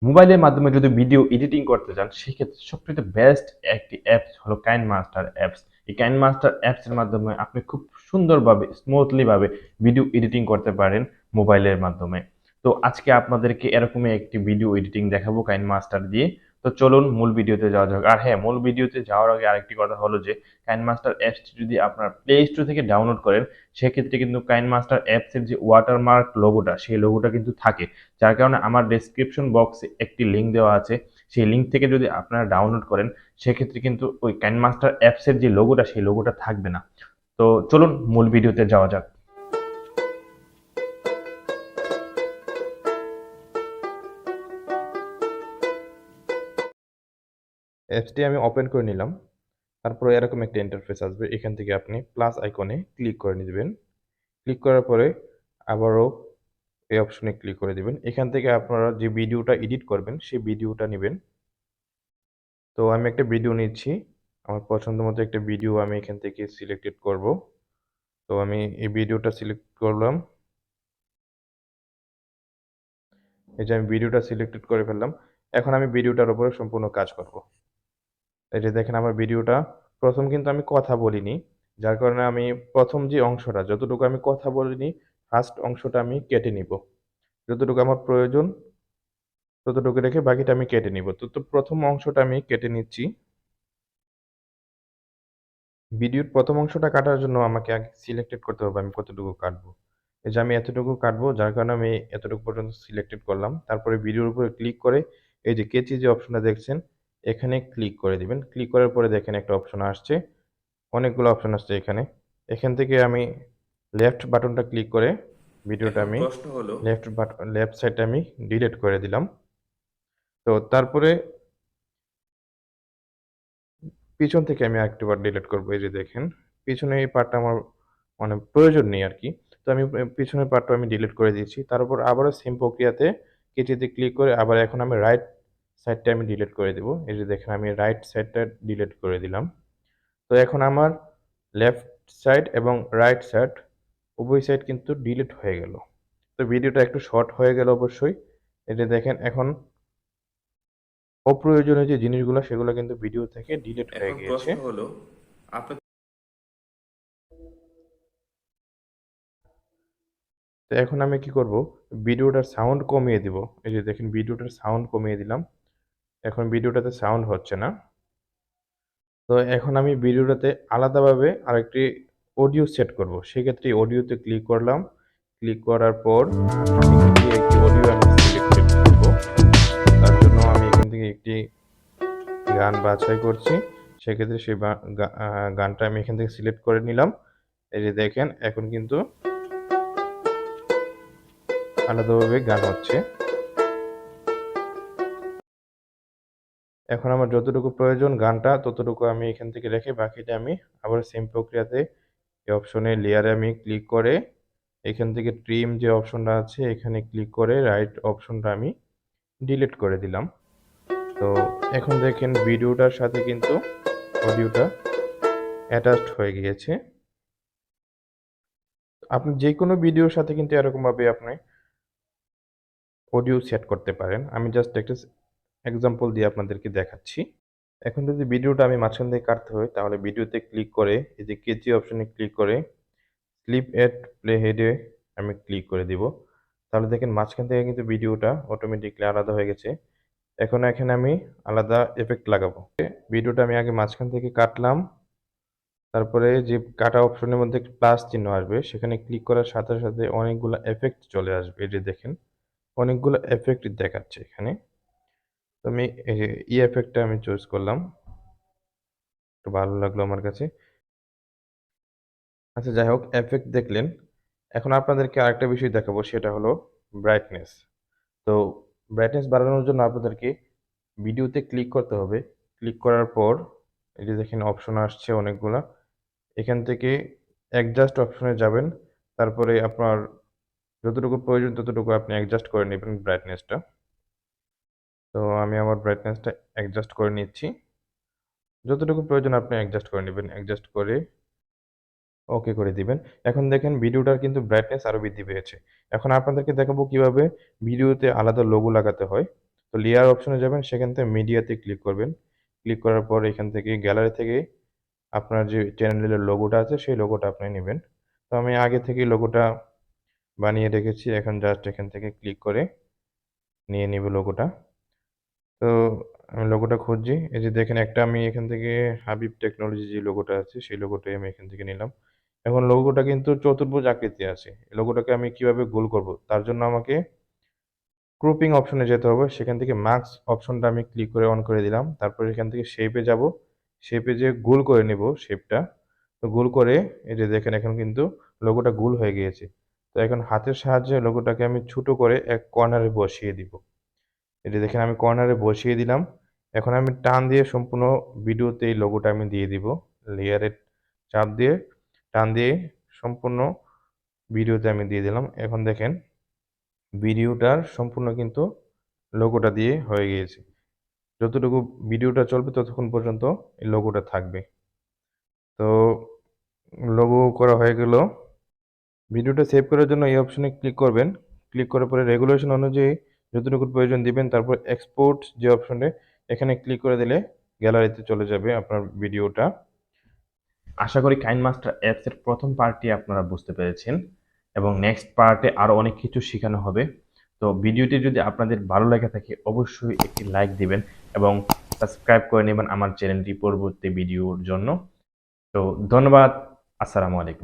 মোবাইলের মাধ্যমে যদি ভিডিও এডিটিং করতে চান সেক্ষেত্রে সবচেয়ে বেস্ট একটি অ্যাপস হলো কাইনমাস্টার অ্যাপস। এই কাইনমাস্টার অ্যাপসের মাধ্যমে আপনি খুব সুন্দরভাবে স্মুথলি ভাবে ভিডিও এডিটিং করতে পারেন মোবাইলের মাধ্যমে। তো আজকে আপনাদেরকে এরকমই একটি ভিডিও এডিটিং দেখাবো কাইনমাস্টার দিয়ে। তো চলুন মূল ভিডিওতে যাওয়া যাক। আর হ্যাঁ, মূল ভিডিওতে যাওয়ার আগে আরেকটি কথা হলো যে কাইনমাস্টার অ্যাপসটি যদি আপনার প্লে স্টোর থেকে ডাউনলোড করেন সেক্ষেত্রে কিন্তু কাইনমাস্টার অ্যাপসের যে ওয়াটারমার্ক লোগোটা সেই লোগোটা কিন্তু থাকে, যার কারণে আমার ডেসক্রিপশন বক্সে একটি লিঙ্ক দেওয়া আছে। সেই লিঙ্ক থেকে যদি আপনারা ডাউনলোড করেন সেক্ষেত্রে কিন্তু ওই কাইনমাস্টার অ্যাপসের যে লোগোটা সেই লোগোটা থাকবে না। তো চলুন মূল ভিডিওতে যাওয়া যাক। অ্যাপসটি আমি ওপেন করে নিলাম। তারপরে এরকম একটা ইন্টারফেস আসবে, এখান থেকে আপনি প্লাস আইকনে ক্লিক করে নেবেন। ক্লিক করার পরে আবারও এই অপশনে ক্লিক করে দিবেন। এখান থেকে আপনারা যে ভিডিওটা এডিট করবেন সেই ভিডিওটা নেবেন। তো আমি একটা ভিডিও নিচ্ছি, আমার পছন্দ মতো একটা ভিডিও আমি এখান থেকে সিলেক্টেড করব। তো আমি এই ভিডিওটা সিলেক্ট করলাম। এই যে আমি ভিডিওটা সিলেক্টেড করে ফেললাম। এখন আমি ভিডিওটার উপরে সম্পূর্ণ কাজ করব। এই যে দেখেন আমার ভিডিওটা প্রথম কিন্তু আমি কথা বলিনি, যার কারণে আমি প্রথম যে অংশটা যতটুকু আমি কথা বলিনি ফার্স্ট অংশটা আমি কেটে নিব। যতটুকু আমার প্রয়োজন ততটুকু রেখে বাকিটা আমি কেটে নিব। তো প্রথম অংশটা আমি কেটে নিচ্ছি। ভিডিওর প্রথম অংশটা কাটার জন্য আমাকে আগে সিলেক্টেড করতে হবে আমি কতটুকু কাটবো। এই যে আমি এতটুকু কাটবো, যার কারণে আমি এতটুকু পর্যন্ত সিলেক্টেড করলাম। তারপরে ভিডিওর উপরে ক্লিক করে এই যে কেচি যে অপশনটা দেখছেন এখানে ক্লিক করে দিবেন। ক্লিক করার পরে দেখেন একটা অপশন আসছে, অনেকগুলো অপশন আসছে এখানে। এখান থেকে আমি লেফট বাটনটা ক্লিক করে ভিডিওটা এখন আমি প্রশ্ন হলো লেফট সাইডটা আমি ডিলিট করে দিলাম। তো তারপরে পিছন থেকে আমি আরেকটাবার ডিলিট করব। এই যে দেখেন পিছনে এই পার্টটা আমার মানে প্রয়োজন নেই আরকি। তো আমি পিছনের পার্টটা আমি ডিলিট করে দিয়েছি। তারপর আবারও সেম প্রক্রিয়াতে কেচিতে ক্লিক করে আবার এখন আমি রাইট সাইডটা আমি ডিলিট করে দিব। এই যে দেখেন আমি রাইট সাইডটা ডিলিট করে দিলাম। তো এখন আমার লেফট সাইড এবং রাইট সাইড উভয় সাইড কিন্তু ডিলিট হয়ে গেল। তো ভিডিওটা একটু শর্ট হয়ে গেল অবশ্যই। এই যে দেখেন এখন অপ্রয়োজনীয় যে জিনিসগুলো সেগুলো কিন্তু ভিডিও থেকে ডিলিট হয়ে এখন গিয়েছে। প্রশ্ন হলো আপনার তো এখন আমি কি করব, ভিডিওটার সাউন্ড কমিয়ে দিব। এই যে দেখেন ভিডিওটার সাউন্ড কমিয়ে দিলাম। এখন ভিডিওটাতে সাউন্ড হচ্ছে না। তো এখন আমি ভিডিওটাতে আলাদাভাবে আরেকটি অডিও সেট করব। সেক্ষেত্রে অডিওতে ক্লিক করলাম। ক্লিক করার পর এখান থেকে একটি অডিও আমি সিলেক্টেড করব। তার জন্য আমি এখান থেকে একটি গান বাছাই করছি। সেক্ষেত্রে সেই গানটা আমি এখান থেকে সিলেক্ট করে নিলাম। এই যে দেখেন এখন কিন্তু আলাদাভাবে গান হচ্ছে। এখন আমার যতটুকু প্রয়োজন গানটা ততটুকু আমি এখান থেকে রেখে বাকিটা আমি আবার সেম প্রক্রিয়াতে এই অপশনে লেয়ারে আমি ক্লিক করে এখান থেকে ট্রিম যে অপশনটা আছে এখানে ক্লিক করে রাইট অপশনটা আমি ডিলিট করে দিলাম। তো এখন দেখেন ভিডিওটার সাথে কিন্তু অডিওটা অ্যাটাচড হয়ে গিয়েছে। আপনি যে কোনো ভিডিওর সাথে কিন্তু এরকমভাবে আপনি অডিও সেট করতে পারেন। আমি জাস্ট একটা এক্সাম্পল দিয়ে আপনাদেরকে দেখাচ্ছি। এখন যদি ভিডিওটা আমি মাঝখান থেকে কাটতে হয় তাহলে ভিডিওতে ক্লিক করে এই যে কেচি অপশনে ক্লিক করে স্লিপ এট প্লে হেডে আমি ক্লিক করে দিব। তাহলে দেখেন মাঝখান থেকে কিন্তু ভিডিওটা অটোমেটিকলি আলাদা হয়ে গেছে। এখন এখানে আমি আলাদা এফেক্ট লাগাবো। ভিডিওটা আমি আগে মাঝখান থেকে কাটলাম। তারপরে যে কাটা অপশনের মধ্যে প্লাস চিহ্ন আসবে সেখানে ক্লিক করার সাথে সাথে অনেকগুলো এফেক্ট চলে আসবে। এই যে দেখেন অনেকগুলো এফেক্ট দেখাচ্ছে এখানে। তো আমি এই যে এফেক্টটা আমি চুজ করলাম। একটু ভালো লাগলো আমার কাছে। আচ্ছা যাই হোক এফেক্ট দেখলেন। এখন আপনাদেরকে আরেকটা বিষয় দেখাবো সেটা হলো ব্রাইটনেস। তো ব্রাইটনেস বাড়ানোর জন্য আপনাদেরকে ভিডিওতে ক্লিক করতে হবে। ক্লিক করার পর এই যে দেখেন অপশন আসছে অনেকগুলা। এখান থেকে অ্যাডজাস্ট অপশনে যাবেন। তারপরে আপনার যতটুকু প্রয়োজন ততটুকু আপনি অ্যাডজাস্ট করে নেবেন ব্রাইটনেসটা। তো আমি আমার ব্রাইটনেসটা অ্যাডজাস্ট করে নিচ্ছি। যতটুকু প্রয়োজন আপনি অ্যাডজাস্ট করে নেবেন। অ্যাডজাস্ট করে ওকে করে দিবেন। এখন দেখেন ভিডিওটার কিন্তু ব্রাইটনেস আরো বৃদ্ধি পেয়েছে। এখন আপনাদেরকে দেখাবো কিভাবে ভিডিওতে আলাদা লোগো লাগাতে হয়। তো তো লেয়ার অপশনে যাবেন, সেখান থেকে মিডিয়াতে ক্লিক করবেন। ক্লিক করার পর এখান থেকে গ্যালারি থেকে আপনার যে চ্যানেলের লোগোটা আছে সেই লোগোটা আপনি নেবেন। তো আমি আগে থেকেই লোগোটা বানিয়ে রেখেছি, এখন জাস্ট এখান থেকে ক্লিক করে নিয়ে নিব লোগোটা। তো আমি লোগোটা খুঁজছি, এই যে দেখেন একটা আমি এখান থেকে হাবিব টেকনোলজি যে লোগোটা আছে সেই লোগোটাই আমি এখান থেকে নিলাম। এখন লোগোটা কিন্তু চতুর্ভুজ আকৃতি আছে, এই লোগোটাকে আমি কিভাবে গোল করব, তার জন্য আমাকে গ্রুপিং অপশনে যেতে হবে। সেখান থেকে মার্কস অপশনটা আমি ক্লিক করে অন করে দিলাম। তারপর এখান থেকে শেপে যাব, শেপে যে গোল করে নেব শেপটা। তো গোল করে এই যে দেখেন এখন কিন্তু লোগোটা গোল হয়ে গিয়েছে। তো এখন হাতের সাহায্যে লোগোটাকে আমি ছোট করে এক কর্নারে বসিয়ে দিব। এই যে দেখেন আমি কর্নারে বসিয়ে দিলাম। এখন আমি টান দিয়ে সম্পূর্ণ ভিডিওতে এই লোগোটা আমি দিয়ে দিব। লেয়ারে চাপ দিয়ে টান দিয়ে সম্পূর্ণ ভিডিওতে আমি দিয়ে দিলাম। এখন দেখেন ভিডিওটার সম্পূর্ণ কিন্তু লোগোটা দিয়ে হয়ে গিয়েছে। যতটুকু ভিডিওটা চলবে ততক্ষণ পর্যন্ত এই লোগোটা থাকবে। তো লোগো করা হয়ে গেল। ভিডিওটা সেভ করার জন্য এই অপশনে ক্লিক করবেন। ক্লিক করার পরে রেগুলেশন অনুযায়ী যতটুকু প্রয়োজন দিবেন। তারপর এক্সপোর্ট যে অপশনে, এখানে ক্লিক করে দিলে গ্যালারিতে চলে যাবে আপনার ভিডিওটা। আশা করি কাইনমাস্টার অ্যাপসের প্রথম পার্টটি আপনারা বুঝতে পেরেছেন এবং নেক্সট পার্টে আরও অনেক কিছু শেখানো হবে। তো ভিডিওটি যদি আপনাদের ভালো লেগে থাকে অবশ্যই একটি লাইক দিবেন এবং সাবস্ক্রাইব করে নেবেন আমার চ্যানেলটি পরবর্তী ভিডিওর জন্য। তো ধন্যবাদ। আসসালামু আলাইকুম।